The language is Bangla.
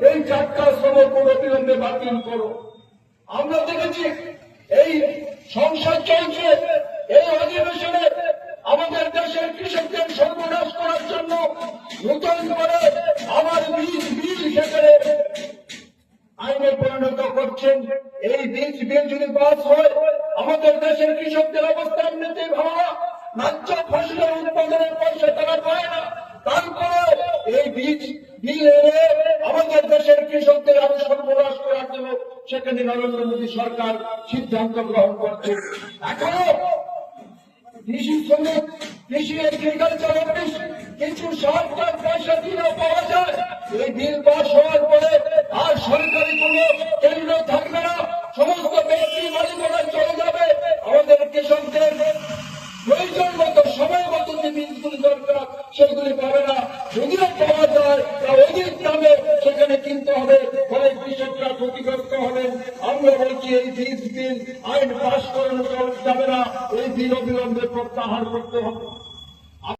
এই চারটা শ্রম অবিলম্বে বাতিল করো। আমরা দেখেছি এই সংসদ চলছে, এই অধিবেশনে আমাদের দেশের কৃষকদের সর্বনাশ করার জন্য নতুন করে আমার বিল সেখানে আইনে পরিণত করছেন। এই বিল যদি পাস হয় আমাদের দেশের কৃষকদের অবস্থা এমনিতে ভালো, ন্যায্য ফসলের উৎপাদনের পয়সা তারা পায় না, তারপরে এই বিল এনে আমাদের দেশের কৃষকদের আরো সর্বনাশ করার জন্য সেখানে নরেন্দ্র মোদী সরকার সিদ্ধান্ত গ্রহণ করছে। এখনো কৃষি শ্রমিক, কৃষি এগ্রিকালচার অফিস কিছু সরকার পয়সা দিলেও পাওয়া যায়। এই বিল পাস হওয়ার পরে আর সরকারি কোনো কেন্দ্র থাকবে না, সমস্ত ব্যক্তি মালিকানায় চলে যাবে। আমাদের কৃষকদের প্রয়োজন মতো সময় মতো যে বীজগুলি দরকার সেগুলি পাবে না, যদিও পাওয়া যায় তা অধিক দামে সেখানে কিনতে হবে, ফলে কৃষকরা ক্ষতিগ্রস্ত হবেন। আমরা বলছি এই বিল আইন পাস করানো যাবে না, এই বিল অবিলম্বে প্রত্যাহার করতে হবে।